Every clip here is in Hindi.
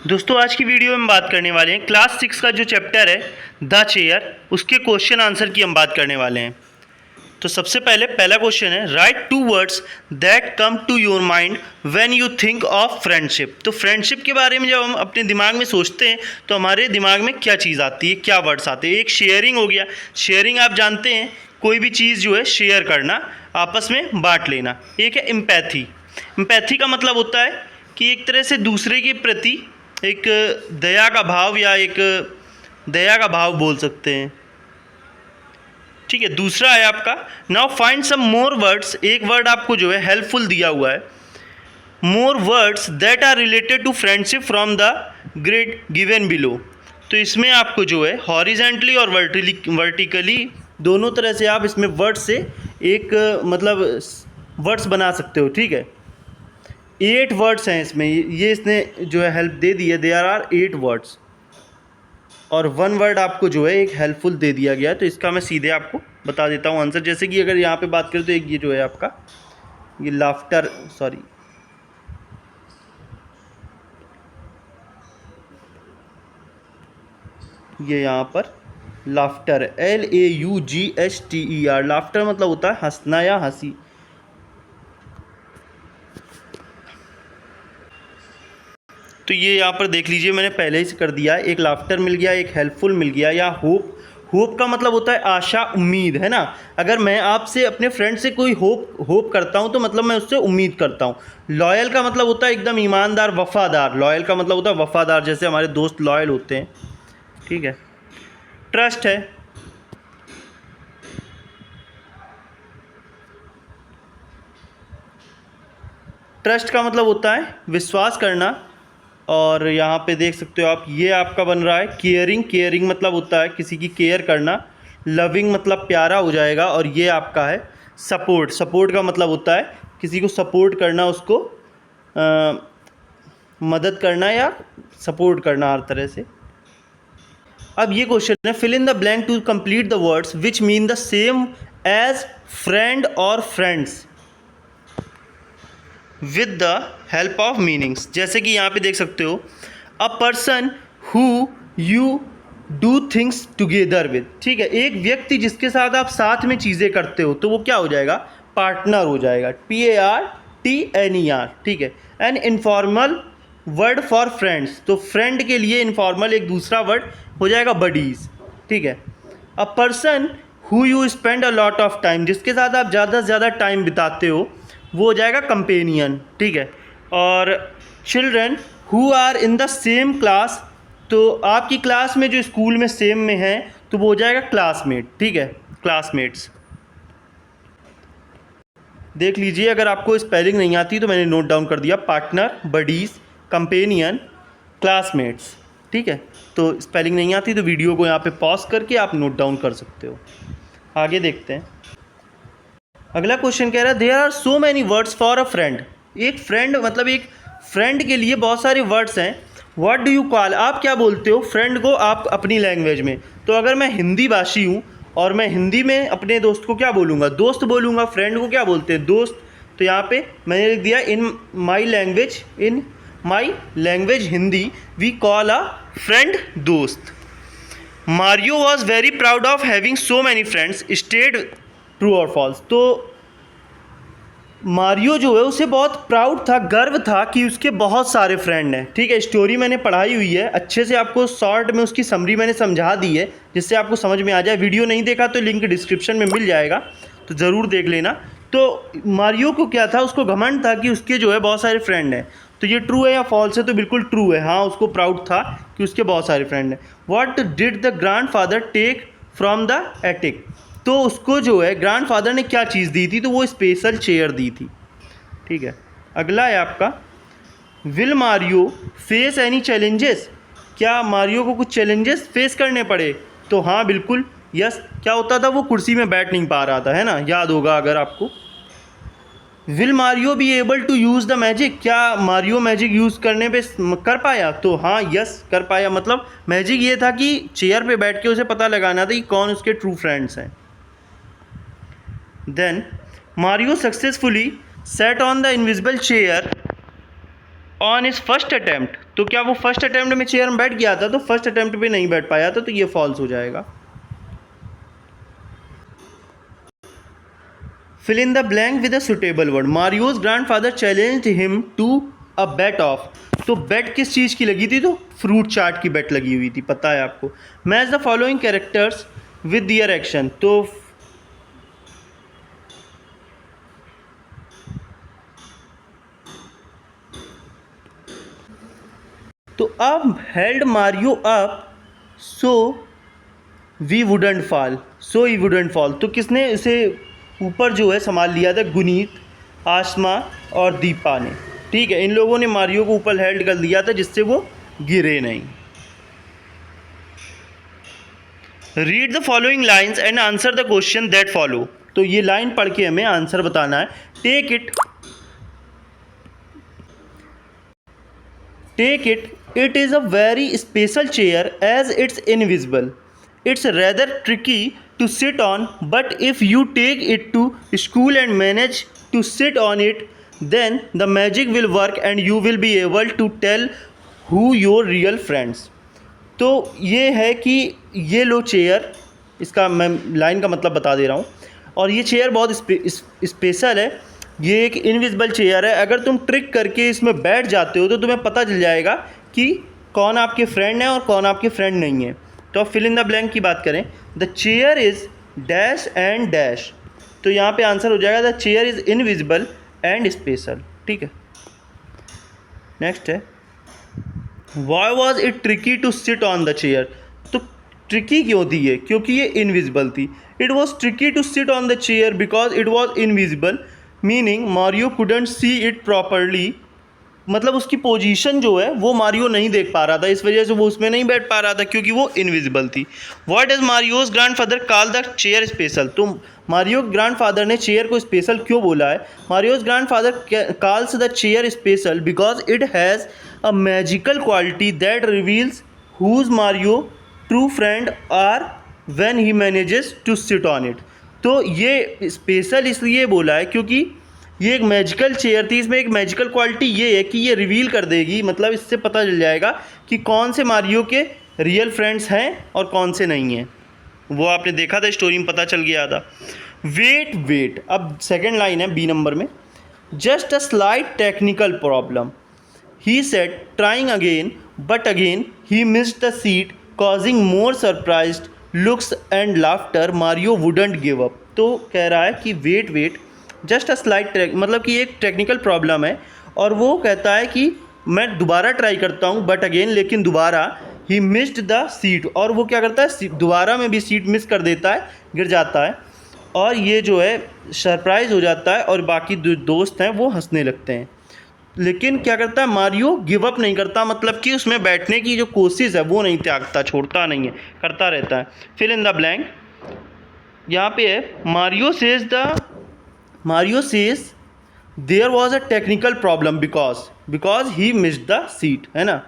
दोस्तों आज की वीडियो में हम बात करने वाले हैं क्लास 6 का जो चैप्टर है द चेयर, उसके क्वेश्चन आंसर की हम बात करने वाले हैं। तो सबसे पहले पहला क्वेश्चन है, write 2 words that come to your mind when you think of friendship. तो फ्रेंडशिप के बारे में जब हम अपने दिमाग में सोचते हैं तो हमारे दिमाग में क्या चीज़ आती है, क्या वर्ड्स आते हैं। एक शेयरिंग हो गया, शेयरिंग आप जानते हैं, कोई भी चीज़ जो है शेयर करना, आपस में बांट लेना। एक है एम्पैथी। एम्पैथी का मतलब होता है कि एक तरह से दूसरे के प्रति एक दया का भाव या एक दया का भाव बोल सकते हैं। ठीक है, दूसरा है आपका now find some more words. एक वर्ड आपको जो है हेल्पफुल दिया हुआ है, more words that are related to friendship from the grid given below. तो इसमें आपको जो है हॉरिजेंटली और वर्टिकली दोनों तरह से आप इसमें वर्ड से एक मतलब वर्ड्स बना सकते हो। ठीक है, 8 वर्ड्स हैं इसमें, ये इसने जो है हेल्प दे दी है, देयर आर 8 वर्ड्स और 1 वर्ड आपको जो है एक हेल्पफुल दे दिया गया है। तो इसका मैं सीधे आपको बता देता हूँ आंसर। जैसे कि अगर यहाँ पे बात करें तो एक ये जो है आपका ये लाफ्टर, सॉरी ये यहाँ पर लाफ्टर, LAUGHTER, लाफ्टर मतलब होता है हंसना या हंसी। तो ये यहाँ पर देख लीजिए, मैंने पहले ही से कर दिया है। एक लाफ्टर मिल गया, एक हेल्पफुल मिल गया, या होप। होप का मतलब होता है आशा, उम्मीद, है ना। अगर मैं आपसे अपने फ्रेंड से कोई होप करता हूँ तो मतलब मैं उससे उम्मीद करता हूँ। लॉयल का मतलब होता है एकदम ईमानदार, वफ़ादार। लॉयल का मतलब होता है वफ़ादार, जैसे हमारे दोस्त लॉयल होते हैं। ठीक है, ट्रस्ट है, ट्रस्ट का मतलब होता है विश्वास करना। और यहाँ पे देख सकते हो आप, ये आपका बन रहा है केयरिंग। केयरिंग मतलब होता है किसी की केयर करना। लविंग मतलब प्यारा हो जाएगा। और ये आपका है सपोर्ट। सपोर्ट का मतलब होता है किसी को सपोर्ट करना, उसको मदद करना या सपोर्ट करना हर तरह से। अब ये क्वेश्चन है, fill in the blank to complete the words which mean the same as friend और friends with the help of meanings. जैसे कि यहाँ पे देख सकते हो, a person who you do things together with. ठीक है, एक व्यक्ति जिसके साथ आप साथ में चीज़ें करते हो तो वो क्या हो जाएगा, पार्टनर हो जाएगा, PARTNER। ठीक है, an informal word for friends. तो फ्रेंड के लिए इनफॉर्मल एक दूसरा वर्ड हो जाएगा बडीज़। ठीक है, अ person who you spend a lot of time, जिसके साथ आप ज़्यादा से ज़्यादा टाइम बिताते हो, वो हो जाएगा कंपेनियन। ठीक है, और children who are in the same class, तो आपकी क्लास में जो स्कूल में सेम में है तो वो हो जाएगा क्लासमेट। ठीक है, क्लासमेट्स। देख लीजिए, अगर आपको स्पेलिंग नहीं आती तो मैंने नोट डाउन कर दिया, पार्टनर, बडीज़, कंपेनियन, क्लासमेट्स। ठीक है, तो स्पेलिंग नहीं आती तो वीडियो को यहाँ पे पॉज करके आप नोट डाउन कर सकते हो। आगे देखते हैं। अगला क्वेश्चन कह रहा है, there are so many words for a friend. एक फ्रेंड मतलब एक फ्रेंड के लिए बहुत सारे वर्ड्स हैं। व्हाट डू यू कॉल, आप क्या बोलते हो फ्रेंड को आप अपनी लैंग्वेज में। तो अगर मैं हिंदी भाषी हूँ और मैं हिंदी में अपने दोस्त को क्या बोलूँगा, दोस्त बोलूँगा। फ्रेंड को क्या बोलते हैं, दोस्त। तो यहाँ पे मैंने लिख दिया, in my language Hindi we call a friend दोस्त। Mario was very proud of having so many friends, state true और फॉल्स। तो मारियो जो है उसे बहुत प्राउड था, गर्व था कि उसके बहुत सारे फ्रेंड हैं। ठीक है, स्टोरी मैंने पढ़ाई हुई है अच्छे से, आपको शॉर्ट में उसकी समरी मैंने समझा दी है जिससे आपको समझ में आ जाए। वीडियो नहीं देखा तो लिंक डिस्क्रिप्शन में मिल जाएगा, तो ज़रूर देख लेना। तो मारियो को क्या था, उसको घमंड था कि उसके जो है बहुत सारे फ्रेंड हैं। तो ये ट्रू है या फॉल्स है, तो बिल्कुल ट्रू है। हाँ, उसको प्राउड था कि उसके बहुत सारे फ्रेंड हैं। What did the grandfather take from the attic. तो उसको जो है ग्रैंडफादर ने क्या चीज़ दी थी, तो वो स्पेशल चेयर दी थी। ठीक है, अगला है आपका, will Mario face any challenges. क्या मारियो को कुछ चैलेंजेस फेस करने पड़े, तो हाँ बिल्कुल, यस। क्या होता था, वो कुर्सी में बैठ नहीं पा रहा था, है ना, याद होगा अगर आपको। Will Mario be able to use the magic, क्या मारियो मैजिक यूज़ करने पे कर पाया, तो हाँ यस कर पाया। मतलब मैजिक ये था कि चेयर पे बैठ के उसे पता लगाना था कि कौन उसके ट्रू फ्रेंड्स हैं। Then Mario successfully sat on the invisible chair on his first attempt, तो क्या वो फर्स्ट अटैम्प्ट में चेयर में बैठ गया था? तो फर्स्ट अटैम्प्ट पे नहीं बैठ पाया था, तो ये फॉल्स हो जाएगा। Fill in the blank with a suitable word. Mario's grandfather challenged him to a bet of, तो बेट किस चीज़ की लगी थी? तो फ्रूट चाट की बेट लगी हुई थी, पता है आपको। Match the following characters with their action, तो अब held Mario up so we wouldn't fall, so he wouldn't fall, तो किसने इसे ऊपर जो है संभाल लिया था? गुनीत, आसमा और दीपा ने। ठीक है, इन लोगों ने मारियो को ऊपर हेल्ड कर दिया था जिससे वो गिरे नहीं। Read the following lines and answer the question that follow, तो ये लाइन पढ़ के हमें आंसर बताना है। Take it is a very special chair as it's invisible. It's rather tricky to sit on, but if you take it to school and manage to sit on it, then the magic will work and you will be able to tell who your real friends. तो ये है कि ये लो चेयर, इसका मैं लाइन का मतलब बता दे रहा हूँ, और ये चेयर बहुत स्पेशल है। ये एक इनविजिबल चेयर है, अगर तुम ट्रिक करके इसमें बैठ जाते हो तो तुम्हें पता चल जाएगा कि कौन आपके फ्रेंड है और कौन आपके फ्रेंड नहीं है। तो अब फिल इन द ब्लैंक की बात करें, the chair is dash and dash, तो यहाँ पे आंसर हो जाएगा the chair is invisible and special. ठीक है, नेक्स्ट है why was it tricky to sit on the chair, तो ट्रिकी क्यों थी ये? क्योंकि ये इनविजिबल थी। It was tricky to sit on the chair because it was invisible, meaning Mario couldn't see it properly, मतलब उसकी पोजीशन जो है वो मारियो नहीं देख पा रहा था, इस वजह से वो उसमें नहीं बैठ पा रहा था क्योंकि वो इनविजिबल थी। What does Mario's grandfather call the chair special, तो मारियो ग्रैंडफादर ने चेयर को स्पेशल क्यों बोला है? Mario's grandfather calls the chair special because it has a magical quality that reveals whose Mario true friend are when he manages to sit on it. तो ये स्पेशल इसलिए बोला है क्योंकि ये एक मैजिकल चेयर थी, इसमें एक मैजिकल क्वालिटी ये है कि ये रिवील कर देगी, मतलब इससे पता चल जाएगा कि कौन से मारियो के रियल फ्रेंड्स हैं और कौन से नहीं हैं। वो आपने देखा था, स्टोरी में पता चल गया था। वेट, अब सेकंड लाइन है बी नंबर में, just a slight technical problem he said trying again but again he missed the seat causing more surprised looks and laughter, Mario wouldn't give up. तो कह रहा है कि वेट जस्ट अ स्लाइट मतलब कि एक टेक्निकल प्रॉब्लम है, और वो कहता है कि मैं दोबारा ट्राई करता हूँ बट अगेन, लेकिन दोबारा ही मिस्ड द सीट, और वो क्या करता है दोबारा में भी सीट मिस कर देता है, गिर जाता है, और ये जो है सरप्राइज़ हो जाता है और बाकी दोस्त हैं वो हंसने लगते हैं। लेकिन क्या करता है मारियो? गिव अप नहीं करता, मतलब कि उसमें बैठने की जो कोशिश है वो नहीं त्यागता, छोड़ता नहीं है, करता रहता है। फिल इन द ब्लैंक यहाँ पे है Mario says there was a technical problem because he missed the seat, है ना।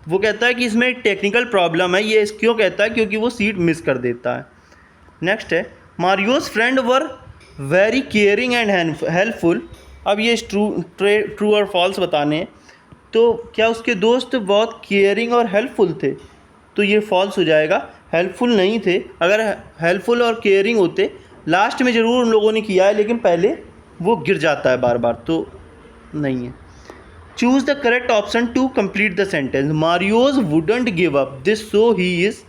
वो कहता है कि इसमें एक टेक्निकल प्रॉब्लम है, ये क्यों कहता है? क्योंकि वो सीट मिस कर देता है। नेक्स्ट है Mario's friend were very caring and helpful. अब ये ट्रू और फॉल्स बताने हैं, तो क्या उसके दोस्त बहुत केयरिंग और हेल्पफुल थे? तो ये फॉल्स हो जाएगा, हेल्पफुल नहीं थे। अगर हेल्पफुल और केयरिंग होते लास्ट में ज़रूर उन लोगों ने किया है, लेकिन पहले वो गिर जाता है बार बार, तो नहीं है। Choose the correct option to complete the sentence, Mario's wouldn't give up this so he is,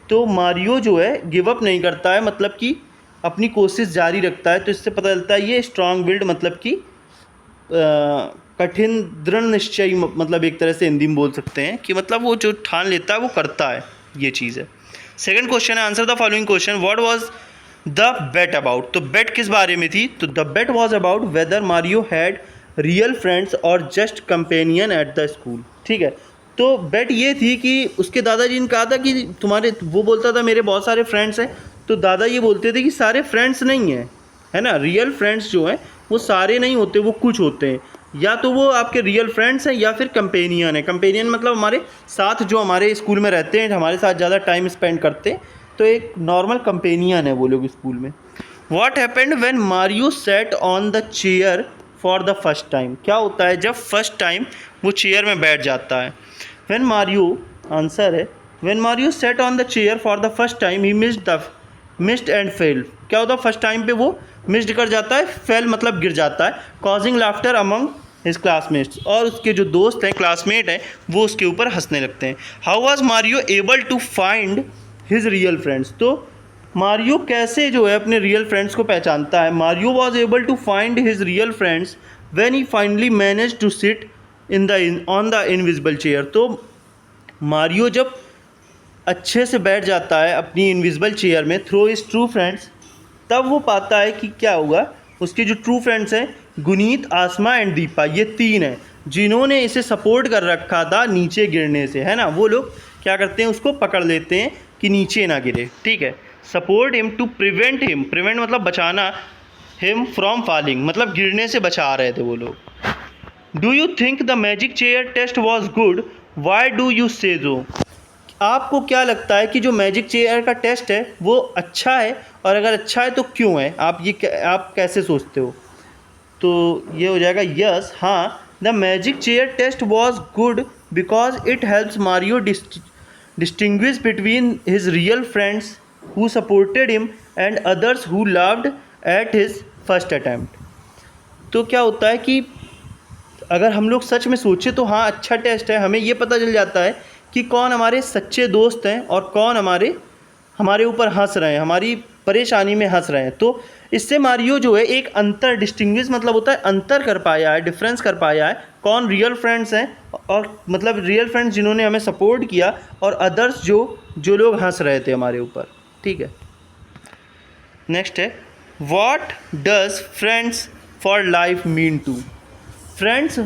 तो मारियो जो है गिव अप नहीं करता है, मतलब कि अपनी कोशिश जारी रखता है, तो इससे पता चलता है ये स्ट्रांग विल्ड, मतलब कि कठिन दृढ़ निश्चयी, मतलब एक तरह से हिंदी में बोल सकते हैं कि मतलब वो जो ठान लेता है वो करता है, ये चीज़ है। सेकंड क्वेश्चन है answer the following question, what was the bet about, तो बेट किस बारे में थी? तो the bet was about whether Mario had real friends और just companion at the school. ठीक है, तो बेट ये थी कि उसके दादाजी ने कहा था कि तुम्हारे, वो बोलता था मेरे बहुत सारे फ्रेंड्स हैं, तो दादा ये बोलते थे कि सारे फ्रेंड्स नहीं हैं, है ना, रियल फ्रेंड्स जो हैं वो सारे नहीं होते, वो कुछ होते हैं, या तो वो आपके रियल फ्रेंड्स हैं या फिर कंपेनियन है। कंपेनियन मतलब हमारे साथ जो हमारे स्कूल में रहते हैं, हमारे साथ ज़्यादा टाइम स्पेंड करते हैं, तो एक नॉर्मल कंपेनियन है वो लोग स्कूल में। What happened when Mario set on the chair for the first time. क्या होता है जब फर्स्ट टाइम वो चेयर में बैठ जाता है? व्हेन मारियो, आंसर है when Mario set on the chair for the first time he missed and fail. क्या होता है फर्स्ट टाइम पे वो मिस्ड कर जाता है, फेल मतलब गिर जाता है, causing laughter among his classmates, और उसके जो दोस्त हैं क्लासमेट हैं वो उसके ऊपर हंसने लगते हैं। How was Mario able to find his real friends? तो मारियो कैसे जो है अपने रियल फ्रेंड्स को पहचानता है? Mario was able to find his real friends when he finally manage to sit on the invisible chair. तो मारियो जब अच्छे से बैठ जाता है अपनी इनविजिबल चेयर में थ्रू हिज ट्रू फ्रेंड्स, तब वो पाता है कि क्या हुआ, उसके जो ट्रू फ्रेंड्स हैं गुनीत, आसमा एंड दीपा, ये तीन हैं जिन्होंने इसे सपोर्ट कर रखा था नीचे गिरने से, है ना। वो लोग क्या करते हैं, उसको पकड़ लेते हैं कि नीचे ना गिरे, ठीक है। Support him to prevent him, prevent मतलब बचाना, हिम फ्रॉम फॉलिंग मतलब गिरने से बचा रहे थे वो लोग। Do you think the magic chair test was good, why do you say so? आपको क्या लगता है कि जो मैजिक चेयर का टेस्ट है वो अच्छा है, और अगर अच्छा है तो क्यों है? आप कैसे सोचते हो? तो ये हो जाएगा यस, हाँ, the magic chair test was good because it helps Mario distinguish between his real friends who supported him and others who laughed at his first attempt. तो क्या होता है कि अगर हम लोग सच में सोचें तो हाँ अच्छा टेस्ट है, हमें ये पता चल जाता है कि कौन हमारे सच्चे दोस्त हैं और कौन हमारे ऊपर हंस रहे हैं, हमारी परेशानी में हंस रहे हैं। तो इससे मारियो जो है एक अंतर, डिस्टिंग्विश मतलब होता है अंतर कर पाया है, डिफरेंस कर पाया है, कौन रियल फ्रेंड्स हैं और मतलब रियल फ्रेंड्स जिन्होंने हमें सपोर्ट किया और अदर्स जो लोग हंस रहे थे हमारे ऊपर, ठीक है। नेक्स्ट है what does friends for life mean to? Friends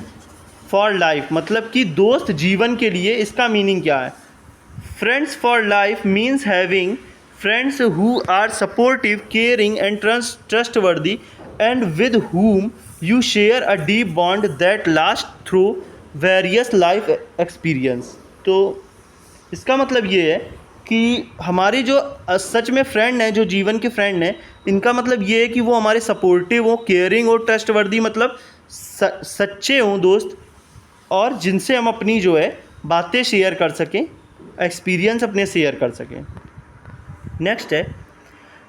for life मतलब कि दोस्त जीवन के लिए, इसका मीनिंग क्या है? Friends for life means having friends who are supportive, caring and trustworthy and with whom you share a deep bond that lasts through various life experience। तो इसका मतलब ये है कि हमारे जो सच में फ्रेंड हैं, जो जीवन के फ्रेंड हैं, इनका मतलब ये है कि वो हमारे सपोर्टिव हो, केयरिंग और ट्रस्टवर्दी मतलब सच्चे हों दोस्त, और जिनसे हम अपनी जो है बातें शेयर कर सकें, एक्सपीरियंस अपने शेयर कर सकें। नेक्स्ट है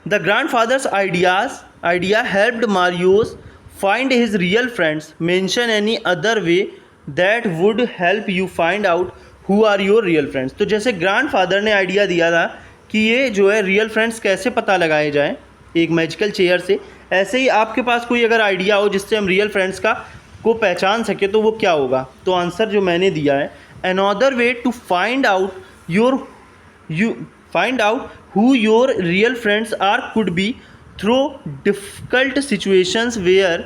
the grandfather's idea helped Mario's find his real friends, mention any other way that would help you find out who are your real friends. तो जैसे ग्रैंडफादर ने आइडिया दिया था कि ये जो है रियल फ्रेंड्स कैसे पता लगाए जाएं एक मैजिकल चेयर से, ऐसे ही आपके पास कोई अगर आइडिया हो जिससे हम रियल फ्रेंड्स को पहचान सके तो वो क्या होगा? तो आंसर जो मैंने दिया है, another way to find out who your real friends are could be through difficult situations where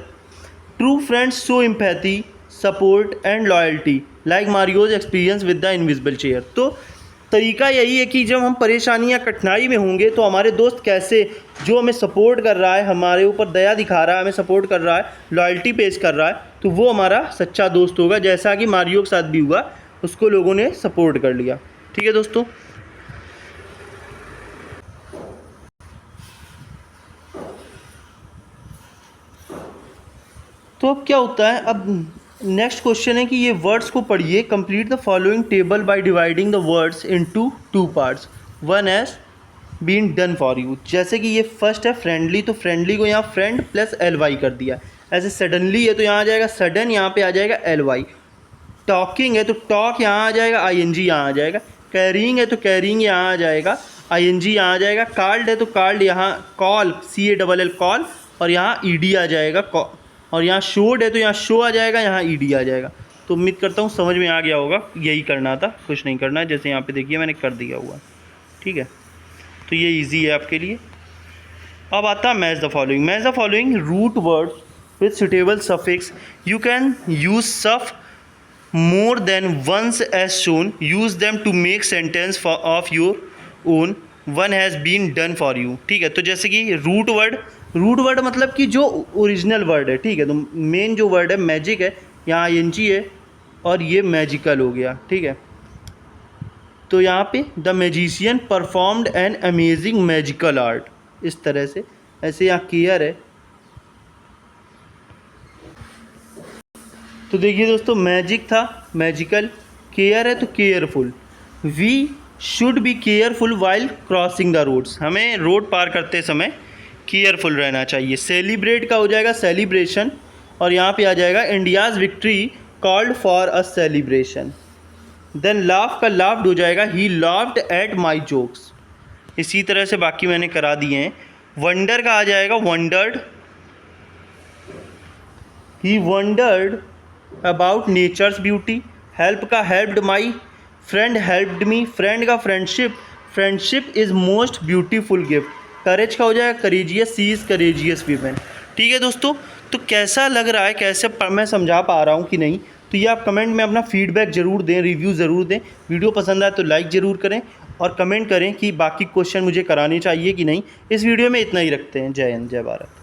true friends show empathy, support and loyalty like Mario's experience with the invisible chair. तो तरीका यही है कि जब हम परेशानी या कठिनाई में होंगे तो हमारे दोस्त कैसे, जो हमें सपोर्ट कर रहा है, हमारे ऊपर दया दिखा रहा है, हमें सपोर्ट कर रहा है, लॉयल्टी पेश कर रहा है, तो वो हमारा सच्चा दोस्त होगा, जैसा कि मारियो के साथ भी हुआ, उसको लोगों ने सपोर्ट कर लिया। ठीक है दोस्तों। तो अब क्या होता है, अब नेक्स्ट क्वेश्चन है कि ये वर्ड्स को पढ़िए। Complete the following table by dividing the words into 2 parts, one has been done for you. जैसे कि ये फर्स्ट है फ्रेंडली, तो फ्रेंडली को यहाँ फ्रेंड प्लस LY कर दिया। ऐसे सडनली है तो यहाँ आ जाएगा सडन, यहाँ पे आ जाएगा LY। टॉकिंग है तो टॉक यहाँ आ जाएगा, ING यहाँ आ जाएगा। कैरिंग है तो कैरिंग यहाँ आ जाएगा, ING यहाँ आ जाएगा। कार्ड है तो कार्ड यहाँ, कॉल CALL कॉल, और यहाँ ED आ जाएगा। और यहाँ शोड है तो यहाँ शो आ जाएगा, यहाँ ED आ जाएगा। तो उम्मीद करता हूँ समझ में आ गया होगा, यही करना था, कुछ नहीं करना है। जैसे यहाँ पे देखिए मैंने कर दिया हुआ, ठीक है। तो ये इजी है आपके लिए। अब आता है match the following. Match the following root words with suitable suffix, you can use सफ more than once as shown, use them to make sentence of your own, one has been done for you। ठीक है, तो जैसे कि रूट वर्ड मतलब कि जो ओरिजिनल वर्ड है, ठीक है। तो मेन जो वर्ड है मैजिक है, यहाँ ING है और ये मैजिकल हो गया, ठीक है। तो यहाँ पे the magician performed an amazing magical art, इस तरह से। ऐसे यहाँ केयर है, तो देखिए दोस्तों, मैजिक था, मैजिकल, केयर है तो careful. We should be careful while crossing the roads, हमें रोड पार करते समय केयरफुल रहना चाहिए। सेलिब्रेट का हो जाएगा सेलिब्रेशन, और यहाँ पे आ जाएगा India's victory called for a celebration. Then laugh का लाफ्ड हो जाएगा he laughed at my jokes. इसी तरह से बाकी मैंने करा दिए हैं। वंडर का आ जाएगा wondered, he wondered about nature's beauty. Help का helped my friend helped me, friend का friendship, friendship is most beautiful gift. Courage का हो जाएगा courageous, she is courageous women. ठीक है दोस्तों, तो कैसा लग रहा है, कैसे मैं समझा पा रहा हूँ कि नहीं, तो ये आप कमेंट में अपना फीडबैक ज़रूर दें, रिव्यू ज़रूर दें। वीडियो पसंद आए तो लाइक ज़रूर करें और कमेंट करें कि बाकी क्वेश्चन मुझे कराने चाहिए कि नहीं। इस वीडियो में इतना ही रखते हैं। जय हिंद, जय भारत।